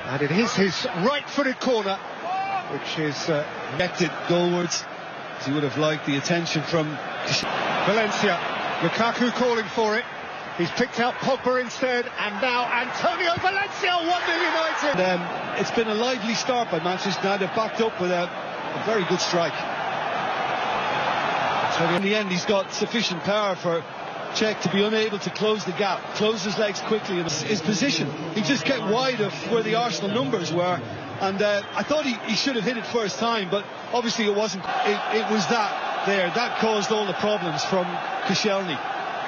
And it is his right-footed corner, which is connected goalwards. He would have liked the attention from Valencia. Lukaku calling for it. He's picked out Pogba instead, and now Antonio Valencia, 1-0 United. And, it's been a lively start by Manchester United, backed up with a very good strike. So in the end, he's got sufficient power for Cech to be unable to close the gap, close his legs quickly in his position. He just kept wide of where the Arsenal numbers were, and I thought he should have hit it first time, but obviously it wasn't. It was that caused all the problems from Koscielny,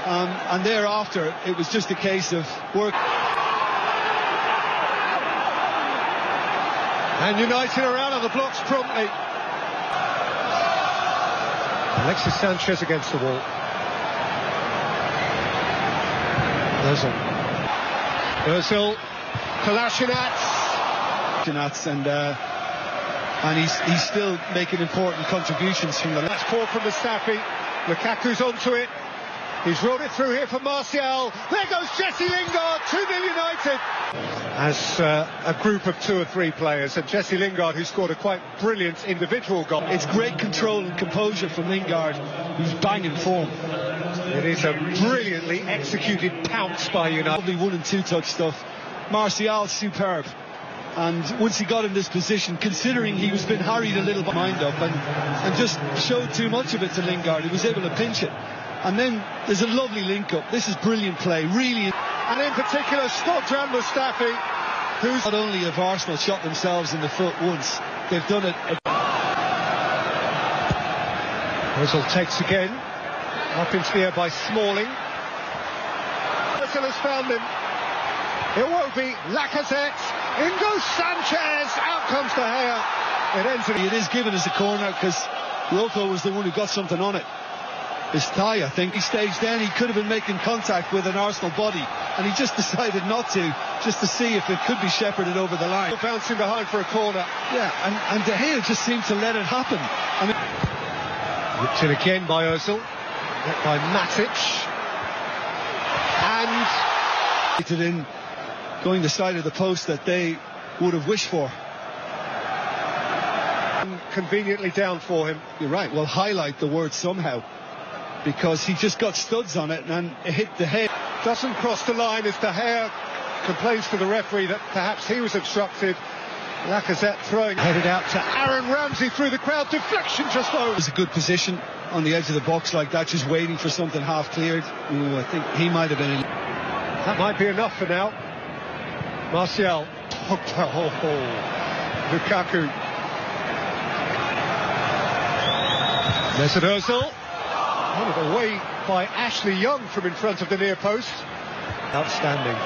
and thereafter it was just a case of work. And United are out of the blocks promptly. Alexis Sanchez against the wall. Ozil, Kolasinac, and he's still making important contributions from the left. That's poor from Mustafi. Lukaku's onto it. He's rolled it through here for Martial. There goes Jesse Lingard, 2-0 United. As a group of 2 or 3 players, and Jesse Lingard, who scored a quite brilliant individual goal. It's great control and composure from Lingard, who's banging form. It is a brilliantly executed pounce by United. Lovely 1 and 2 touch stuff. Martial, superb. And once he got in this position, considering he was been harried a little behind up and just showed too much of it to Lingard, he was able to pinch it. And then there's a lovely link-up. This is brilliant play, really. And in particular, Stojan Mustafi, who's... Not only have Arsenal shot themselves in the foot once, they've done it... Ozil takes again. Up into the air by Smalling. Ozil has found him. Iwobi, Lacazette, in goes Sanchez, out comes De Gea. It ends. It is given as a corner because Rocco was the one who got something on it. His thigh, I think. He staged then, he could have been making contact with an Arsenal body, and he just decided not to, just to see if it could be shepherded over the line. Bouncing behind for a corner. Yeah, and De Gea just seemed to let it happen. I mean, whipped in again by Ozil, by Matic, and in going the side of the post that they would have wished for. Conveniently down for him. You're right. Well, highlight the word somehow, because he just got studs on it and it hit the head. Doesn't cross the line as De Gea complains to the referee that perhaps he was obstructed. Lacazette throwing, headed out to Aaron Ramsey through the crowd, deflection just over. It was a good position on the edge of the box like that, just waiting for something half cleared. Ooh, I think he might have been in. That might be enough for now. Martial, Lukaku. There's an Ozil. Away by Ashley Young from in front of the near post. Outstanding.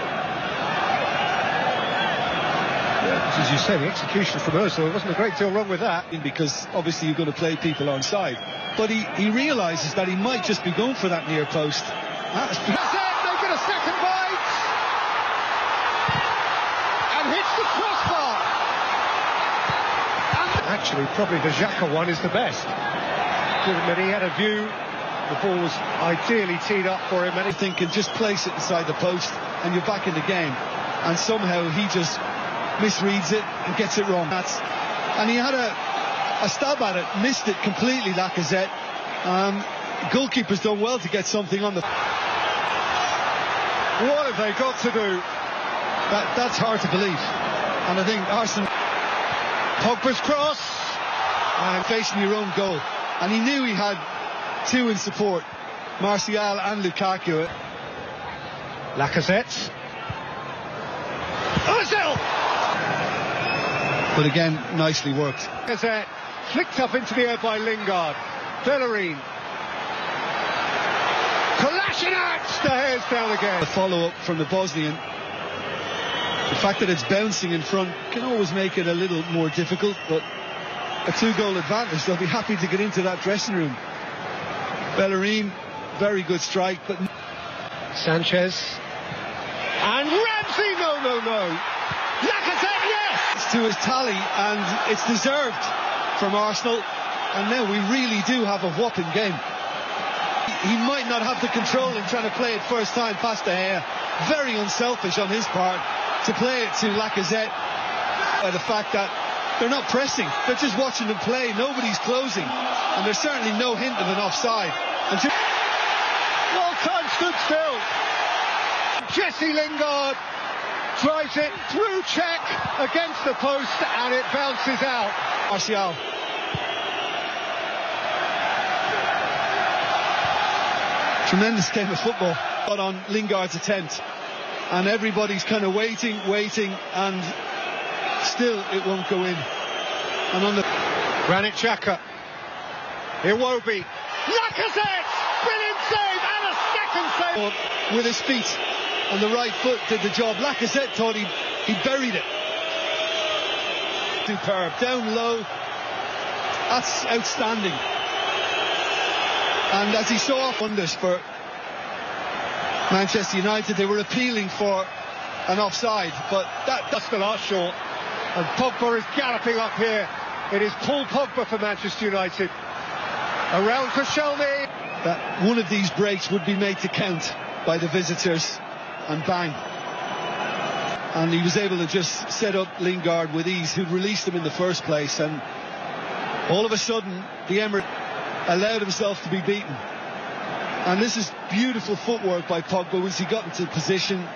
Yeah, as you say, the execution from Ozil, there wasn't a great deal wrong with that. Because obviously you're going to play people on side. But he realises that he might just be going for that near post. That's it, they get a second bite. And hits the crossbar. And actually, probably the Xhaka one is the best. Given that he had a view, the ball was ideally teed up for him. And he's thinking, just place it inside the post and you're back in the game. And somehow he just misreads it and gets it wrong. And he had a stab at it, missed it completely, Lacazette. Goalkeeper's done well to get something on the... What have they got to do? That's hard to believe. And I think Arsenal... Pogba's cross. And facing your own goal. And he knew he had 2 in support, Martial and Lukaku. Lacazette. Ozil! But again, nicely worked. Lacazette flicked up into the air by Lingard. Bellerin. Kolasinac! De Gea's down again. The follow-up from the Bosnian. The fact that it's bouncing in front can always make it a little more difficult, but a 2-goal advantage. They'll be happy to get into that dressing room. Bellerin, very good strike, but... Sanchez. And Ramsey, no. Lacazette, yes! It's to his tally, and it's deserved from Arsenal. And now we really do have a whopping game. He might not have the control in trying to play it first time past De Gea. Very unselfish on his part to play it to Lacazette. by the fact that they're not pressing, they're just watching them play. Nobody's closing, and there's certainly no hint of an offside. Well, time stood still. Jesse Lingard drives it through check against the post, and it bounces out. Martial. Tremendous game of football. Got on Lingard's attempt, and everybody's kind of waiting, and still it won't go in. And on the Granit Xhaka, Iwobi, Lacazette, brilliant save, and a second save. With his feet on the right foot did the job. Lacazette thought he buried it. Superb, down low. That's outstanding. And as he saw off wonders for Manchester United, they were appealing for an offside, but that's the last shot. And Pogba is galloping up here. It is Paul Pogba for Manchester United. Around for Shelby. That one of these breaks would be made to count by the visitors, and bang. And he was able to just set up Lingard with ease, who released him in the first place, and all of a sudden the Emirates allowed himself to be beaten. And this is beautiful footwork by Pogba once he got into position.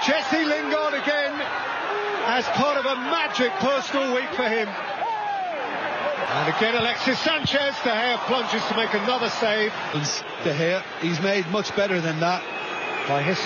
Jesse Lingard again as part of a magic personal week for him. And again Alexis Sanchez. De Gea plunges to make another save. De Gea, he's made much better than that by his